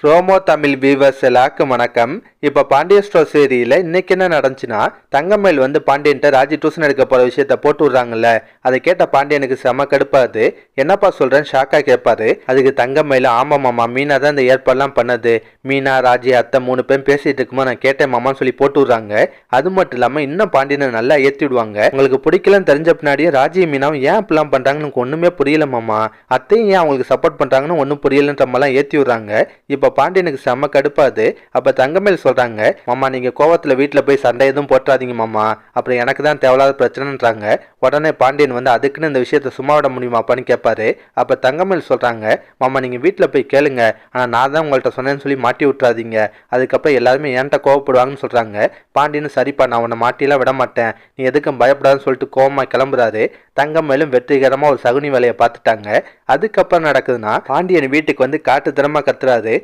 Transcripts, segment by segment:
Promo Tamil viewers எல்லாருக்கும் வணக்கம். இப்போ பாண்டியன் ஸ்டோர் சீரியலில் இன்னைக்கு என்ன நடந்துச்சுன்னா, தங்கமயில் வந்து பாண்டியன்ட்ட ராஜி டியூஷன் எடுக்க போகிற விஷயத்த போட்டு விட்றாங்கல்ல. அதை கேட்ட பாண்டியனுக்கு செம கடுப்பாது. என்னப்பா சொல்கிறேன்னு ஷாக்காக கேட்பாரு. அதுக்கு தங்கமயில், ஆமாம் மாமா, மீனா தான் இந்த ஏற்பாடுலாம் பண்ணது. மீனா, ராஜி, அத்தை 3 பேரும் பேசிகிட்டு இருக்கும்போது நான் கேட்டேன் மாமான்னு சொல்லி போட்டு விட்றாங்க. அது மட்டும் இல்லாமல் இன்னும் பாண்டியனை நல்லா ஏற்றி விடுவாங்க. உங்களுக்கு பிடிக்கலன்னு தெரிஞ்ச பின்னாடியே ராஜி மீனாவும் ஏன் இப்படிலாம் பண்ணுறாங்கன்னு எனக்கு ஒன்றுமே புரியல மாமா. அத்தையும் ஏன் அவங்களுக்கு சப்போர்ட் பண்ணுறாங்கன்னு ஒன்றும் புரியலன்ற மாதிரிலாம் ஏற்றி விட்றாங்க. இப்போ பாண்டியனுக்கு செம்ம கடுப்பாது. அப்ப தங்கமேல் சொல்றாங்க, மாமா நீங்க கோவத்துல வீட்டுல போய் சண்டை எதுவும் போட்டுறாதீங்க மாமா, அப்புறம் எனக்கு தான் தேவையில்லாத பிரச்சனைன்றாங்க. உடனே பாண்டியன் வந்து அதுக்குன்னு இந்த விஷயத்த சும்மா விட முடியுமாப்பான்னு கேட்பாரு. அப்ப தங்கமேல் சொல்றாங்க, மாமா நீங்க வீட்டுல போய் கேளுங்க, ஆனா நான் தான் உங்கள்கிட்ட சொன்னேன்னு சொல்லி மாட்டி விட்டுறாதீங்க, அதுக்கப்புறம் எல்லாருமே என்கிட்ட கோவப்படுவாங்கன்னு சொல்றாங்க. பாண்டியனும் சரிப்பா நான் உன்னை மாட்டிலாம் விட மாட்டேன், நீ எதுக்கும் பயப்படாதுன்னு சொல்லிட்டு கோவமா கிளம்புறாரு. தங்கமேலும் வெற்றிகரமா ஒரு சகுனி வேலையை பார்த்துட்டாங்க. அதுக்கப்புறம் நடக்குதுன்னா, பாண்டியன் வீட்டுக்கு வந்து காட்டு திறமா கத்துறாரு.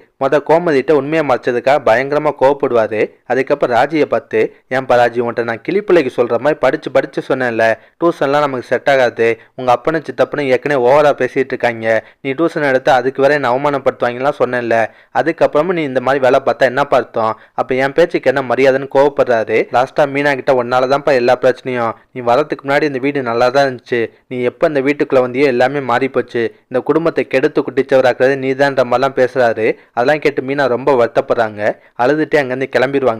கோமதிட்ட உண்மையை மறைச்சதுக்காக பயங்கரமா கோவப்படுவாரு. அதுக்கப்புறம் ராஜியை பார்த்து, ஏன்பா ராஜி, உன்ட்ட நான் கிளிப்பிள்ளைக்கு சொல்ற மாதிரி படிச்சு சொன்னேன்ல, டியூஷன்லாம் நமக்கு செட் ஆகாது, உங்க அப்பனும் சித்தப்பனும் ஏற்கனவே ஓவரா பேசிட்டு இருக்காங்க, நீ டியூஷன் எடுத்து அதுக்கு வேற என்ன அவமானப்படுத்துவாங்கலாம் சொன்னேன்ல, அதுக்கப்புறமும் நீ இந்த மாதிரி வேலை பார்த்தா என்ன பார்த்தோம், அப்ப என் பேச்சுக்கு என்ன மரியாதைன்னு கோவப்படுறாரு. லாஸ்டா மீனா கிட்ட உன்னாலதான்ப்பா எல்லா பிரச்சனையும், நீ வரதுக்கு முன்னாடி இந்த வீடு நல்லா தான் இருந்துச்சு, நீ எப்ப இந்த வீட்டுக்குள்ள வந்தியோ எல்லாமே மாறி போச்சு, இந்த குடும்பத்தை கெடுத்து குட்டிச்சவராக்குறது நீதான்ற மாதிரிலாம் பேசுறாரு. அதெல்லாம் கேட்டு மீனா ரொம்ப வருத்தப்படுறாங்க. அழுதுட்டே அங்கேருந்து கிளம்பிடுவாங்க.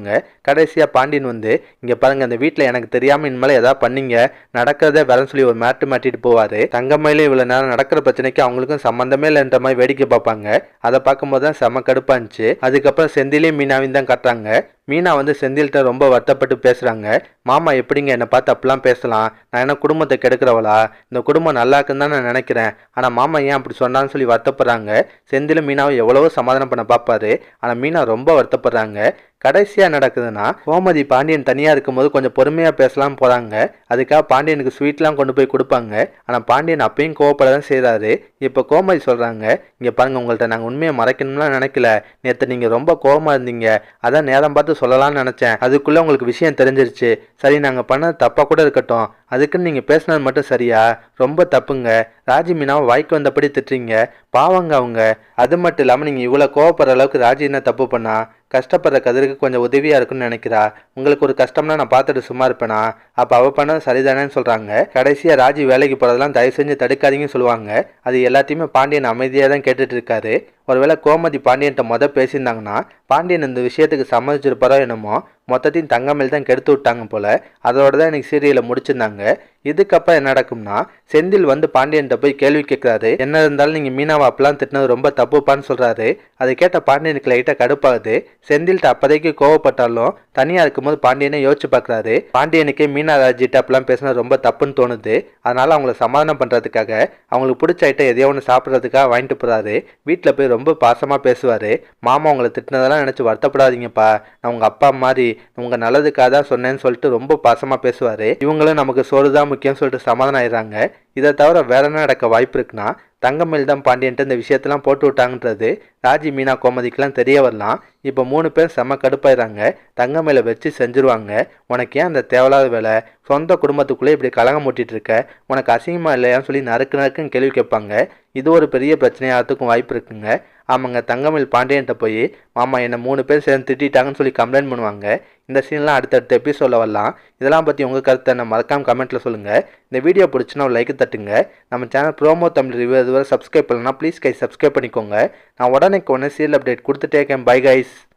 கடைசியாக பாண்டியன் வந்து, இங்கே பாருங்க, அந்த வீட்டில் எனக்கு தெரியாமல் இனிமேல் ஏதாவது பண்ணீங்க, நடக்கிறதே வேறன்னு சொல்லி ஒரு மாட்டிட்டு போவார். தங்கமயிலும் இவ்வளோ நேரம் நடக்கிற பிரச்சனைக்கு அவங்களுக்கும் சம்மந்தமே இல்லைன்ற மாதிரி வேடிக்கை பார்ப்பாங்க. அதை பார்க்கும்போது தான் செம கடுப்பாக இருந்துச்சு. அதுக்கப்புறம் செந்திலையும் மீனாவையும் தான் கட்டுறாங்க. மீனா வந்து செந்தில்கிட்ட ரொம்ப வருத்தப்பட்டு பேசுகிறாங்க. மாமா எப்படிங்க என்னை பார்த்து அப்படிலாம் பேசலாம், நான் என்ன குடும்பத்தை கெடுக்கிறவளா, இந்த குடும்பம் நல்லா இருக்குன்னு தான் நான் நினைக்கிறேன், ஆனால் மாமா ஏன் அப்படி சொன்னான்னு சொல்லி வருத்தப்படுறாங்க. செந்திலும் மீனாவை எவ்வளவோ சமாதானம் பண்ண பார்ப்பாரு, ஆனால் மீனா ரொம்ப வருத்தப்படுறாங்க. கடைசியாக நடக்குதுன்னா, கோமதி பாண்டியன் தனியாக இருக்கும்போது கொஞ்சம் பொறுமையாக பேசலாம் போகிறாங்க. அதுக்காக பாண்டியனுக்கு ஸ்வீட்லாம் கொண்டு போய் கொடுப்பாங்க. ஆனால் பாண்டியன் அப்பயும் கோவப்பட தான் செய்கிறாரு. இப்போ கோமதி சொல்கிறாங்க, இங்கே பாருங்கள், உங்கள்கிட்ட நாங்கள் உண்மையை மறைக்கணும்லாம் நினைக்கல, நேற்று நீங்கள் ரொம்ப கோவமாக இருந்தீங்க, அதான் நேரம் பார்த்து சொல்லலாம்னு நினச்சேன், அதுக்குள்ளே உங்களுக்கு விஷயம் தெரிஞ்சிருச்சு, சரி நாங்கள் பண்ணது தப்பாக கூட இருக்கட்டும், அதுக்குன்னு நீங்கள் பேசினது மட்டும் சரியா, ரொம்ப தப்புங்க, ராஜி மீனாவை வாய்க்கு வந்தபடி திட்டுறீங்க, பாவங்க அவங்க, அது மட்டும் இல்லாமல் நீங்கள் இவ்வளோ கோவப்படுற அளவுக்கு ராஜி என்ன தப்பு பண்ணா, கஷ்டப்படுற கதிருக்கு கொஞ்சம் உதவியாக இருக்குன்னு நினைக்கிறா, உங்களுக்கு ஒரு கஷ்டம்னா நான் பார்த்துட்டு சும்மா இருப்பேனா, அப்போ அவள் பண்ணது சரிதானேன்னு சொல்கிறாங்க. கடைசியாக ராஜி வேலைக்கு போகிறதெல்லாம் தயவு செஞ்சு தடுக்காதீங்கன்னு சொல்லுவாங்க. அது எல்லாத்தையுமே பாண்டியன் அமைதியாக தான் கேட்டுட்டு இருக்காரு. ஒருவேளை கோமதி பாண்டியன்ட்ட பேசியிருந்தாங்கன்னா பாண்டியன் இந்த விஷயத்துக்கு சம்மதிச்சிருப்பாரோ என்னமோ, மொத்தத்தையும் தங்கமேல் தான் கெடுத்து விட்டாங்க போல. அதோட தான் இன்னைக்கு சீரியலை முடிச்சிருந்தாங்க. இதுக்கப்புறம் என்ன நடக்கும்னா, செந்தில் வந்து பாண்டியன்ட்ட போய் கேள்வி கேட்குறாரு. என்ன இருந்தாலும் நீங்கள் மீனாவை அப்பெல்லாம் திட்டினது ரொம்ப தப்புப்பான்னு சொல்கிறாரு. அதை கேட்ட பாண்டியனுக்கு லைட்டாக கடுப்பாகுது. செந்தில்கிட்ட அப்போதைக்கு கோவப்பட்டாலும் தனியாக இருக்கும்போது பாண்டியனை யோசிச்சு பார்க்குறாரு. பாண்டியனுக்கே மீனா ராஜிட்ட அப்பெல்லாம் பேசினது ரொம்ப தப்புன்னு தோணுது. அதனால் அவங்கள சமாதானம் பண்ணுறதுக்காக அவங்களுக்கு பிடிச்ச ஐட்டம் எதையோ ஒன்று சாப்பிட்றதுக்காக வாங்கிட்டு போகிறாரு. வீட்டில் போய் ரொம்ப பாசமாக பேசுவார். மாமா உங்களை திட்டினதெல்லாம் நினச்சி வருத்தப்படாதீங்கப்பா, நான் உங்கள் அப்பா மாதிரி உங்கள் நல்லதுக்காக தான் சொன்னேன்னு சொல்லிட்டு ரொம்ப பாசமாக பேசுவார். இவங்களும் நமக்கு சோறு தான் முக்கியம்னு சொல்லிட்டு சமாதானம் ஆயிடுறாங்க. இதை தவிர வேற என்ன நடக்க வாய்ப்பு இருக்குன்னா, தங்கமேல் தான் பாண்டியன்ட்டு இந்த விஷயத்தெல்லாம் போட்டு விட்டாங்கன்றது ராஜி மீனா கோமதிக்கெல்லாம் தெரிய வரலாம். இப்போ 3 பேர் செம்ம கடுப்பாயிறாங்க. தங்கமேலை வச்சு செஞ்சுருவாங்க. உனக்கு ஏன் அந்த தேவையில்லாத வேலை, சொந்த குடும்பத்துக்குள்ளே இப்படி கலகம் மூட்டிட்டு இருக்க, உனக்கு அசிங்கமா இல்லையான்னு சொல்லி நறுக்குன்னு கேள்வி கேட்பாங்க. இது ஒரு பெரிய பிரச்சனையாகிறதுக்கும் வாய்ப்பு இருக்குங்க. ஆமாங்க, தங்கமேல் பாண்டியன்ட்ட போய், மாமா என்னை 3 பேர் சேர்ந்து திட்டாங்கன்னு சொல்லி கம்ப்ளைண்ட் பண்ணுவாங்க. இந்த சீன்லாம் அடுத்தடுத்த எபிசோடில் வரலாம். இதெல்லாம் பற்றி உங்கள் கருத்தை என்ன மறக்காமல் கமெண்ட்டில் சொல்லுங்கள். இந்த வீடியோ பிடிச்சின்னா ஒரு லைக் தட்டுங்க. நம்ம சேனல் ப்ரோமோ தமிழ் ரிவ்யூ இதுவரை சப்ஸ்கிரைப் பண்ணலன்னா ப்ளீஸ் சப்ஸ்கிரைப் பண்ணிக்கோங்க. நான் உடனே சீரியல் அப்டேட் கொடுத்துட்டே இருக்கேன். Bye guys.